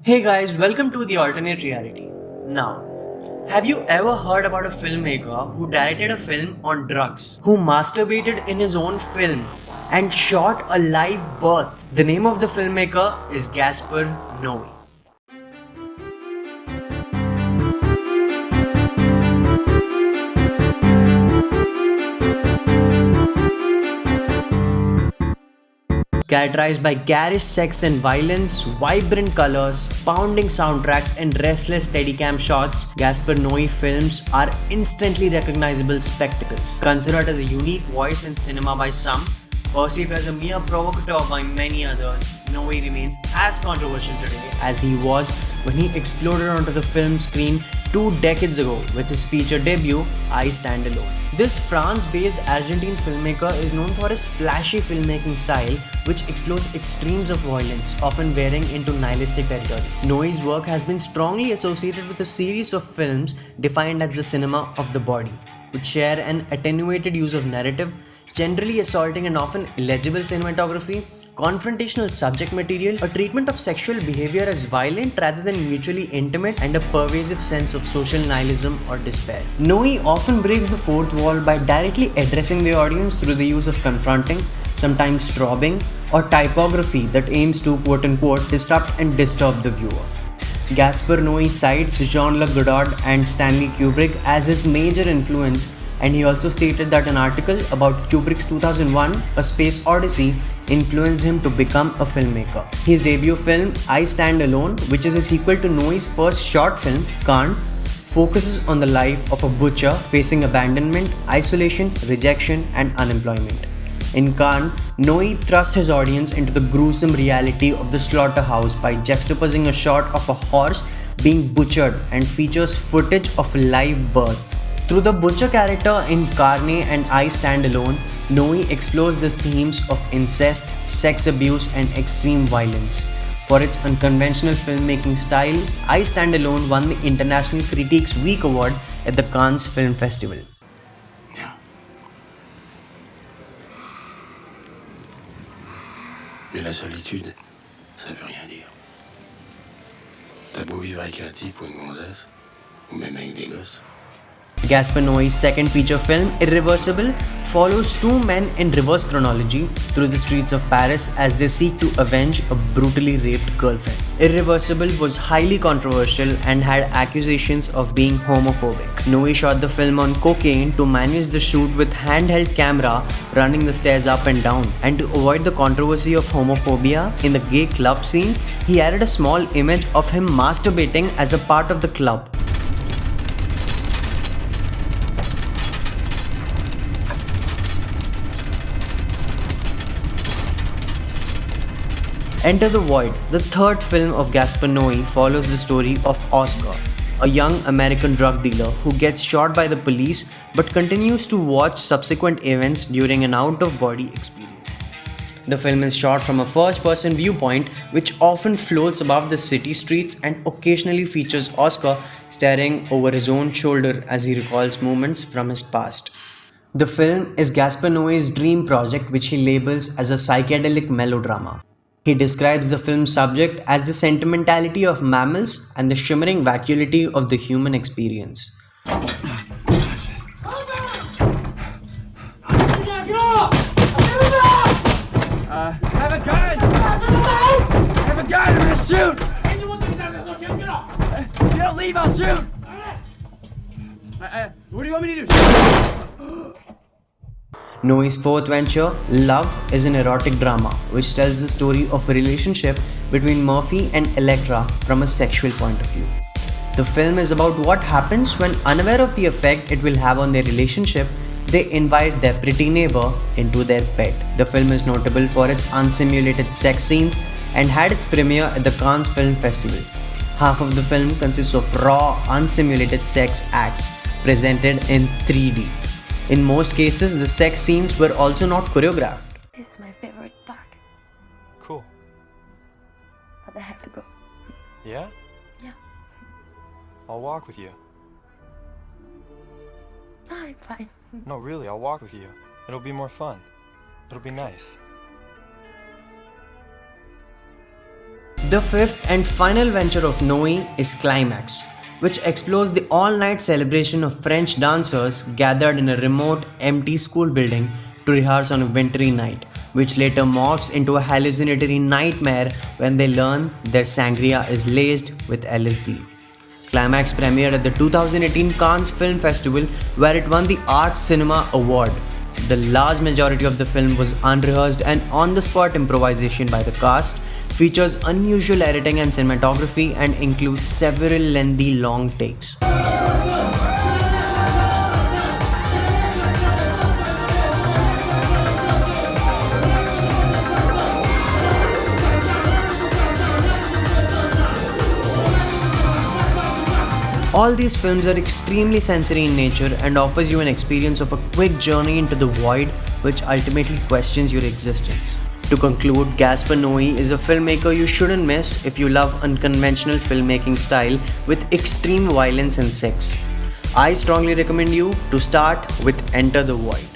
Hey guys, welcome to the alternate reality. Now, have you ever heard about a filmmaker who directed a film on drugs, who masturbated in his own film and shot a live birth? The name of the filmmaker is Gasper Noe. Characterized by garish sex and violence, vibrant colors, pounding soundtracks, and restless steadicam shots, Gaspar Noé films are instantly recognizable spectacles. Considered as a unique voice in cinema by some, perceived as a mere provocateur by many others, Noé remains as controversial today as he was when he exploded onto the film screen 2 decades ago with his feature debut, I Stand Alone. This France-based Argentine filmmaker is known for his flashy filmmaking style, which explores extremes of violence, often veering into nihilistic territory. Noé's work has been strongly associated with a series of films defined as the cinema of the body, which share an attenuated use of narrative, generally assaulting and often illegible cinematography, confrontational subject material, a treatment of sexual behavior as violent rather than mutually intimate, and a pervasive sense of social nihilism or despair. Noe often breaks the fourth wall by directly addressing the audience through the use of confronting, sometimes strobing, or typography that aims to quote-unquote disrupt and disturb the viewer. Gaspar Noé cites Jean-Luc Godard and Stanley Kubrick as his major influence, and he also stated that an article about Kubrick's 2001 A Space Odyssey influenced him to become a filmmaker. His debut film, I Stand Alone, which is a sequel to Noé's first short film, Khan, focuses on the life of a butcher facing abandonment, isolation, rejection, and unemployment. In Khan, Noé thrusts his audience into the gruesome reality of the slaughterhouse by juxtaposing a shot of a horse being butchered and features footage of a live birth. Through the butcher character in Carne and I Stand Alone, Noé explores the themes of incest, sex abuse, and extreme violence. For its unconventional filmmaking style, I Stand Alone won the International Critics Week Award at the Cannes Film Festival. Bien. Mais la solitude, ça veut rien dire. T'as beau vivre avec un type ou une gonzesse, ou même avec des gosses. Gaspar Noé's second feature film, Irreversible, follows two men in reverse chronology through the streets of Paris as they seek to avenge a brutally raped girlfriend. Irreversible was highly controversial and had accusations of being homophobic. Noé shot the film on cocaine to manage the shoot with handheld camera running the stairs up and down. And to avoid the controversy of homophobia in the gay club scene, he added a small image of him masturbating as a part of the club. Enter the Void, the third film of Gaspar Noé, follows the story of Oscar, a young American drug dealer who gets shot by the police but continues to watch subsequent events during an out-of-body experience. The film is shot from a first-person viewpoint, which often floats above the city streets and occasionally features Oscar staring over his own shoulder as he recalls moments from his past. The film is Gaspar Noé's dream project, which he labels as a psychedelic melodrama. He describes the film's subject as the sentimentality of mammals and the shimmering vacuity of the human experience. Have a gun! Have a gun! I'm gonna shoot! If you don't leave, I'll shoot! What do you want me to do? Noé's fourth venture, Love, is an erotic drama which tells the story of a relationship between Murphy and Electra from a sexual point of view. The film is about what happens when, unaware of the effect it will have on their relationship, they invite their pretty neighbor into their pet. The film is notable for its unsimulated sex scenes and had its premiere at the Cannes Film Festival. Half of the film consists of raw, unsimulated sex acts presented in 3D. In most cases, the sex scenes were also not choreographed. It's my favorite park, Cool. but I have to go. Yeah? Yeah. I'll walk with you. No, I'm fine. No, really, I'll walk with you. It'll be more fun. It'll be nice. The fifth and final venture of Noe is Climax, which explores the all-night celebration of French dancers gathered in a remote, empty school building to rehearse on a wintry night, which later morphs into a hallucinatory nightmare when they learn their sangria is laced with LSD. Climax premiered at the 2018 Cannes Film Festival, where it won the Art Cinema Award. The large majority of the film was unrehearsed and on-the-spot improvisation by the cast, features unusual editing and cinematography, and includes several lengthy long takes. All these films are extremely sensory in nature and offers you an experience of a quick journey into the void which ultimately questions your existence. To conclude, Gaspar Noé is a filmmaker you shouldn't miss if you love unconventional filmmaking style with extreme violence and sex. I strongly recommend you to start with Enter the Void.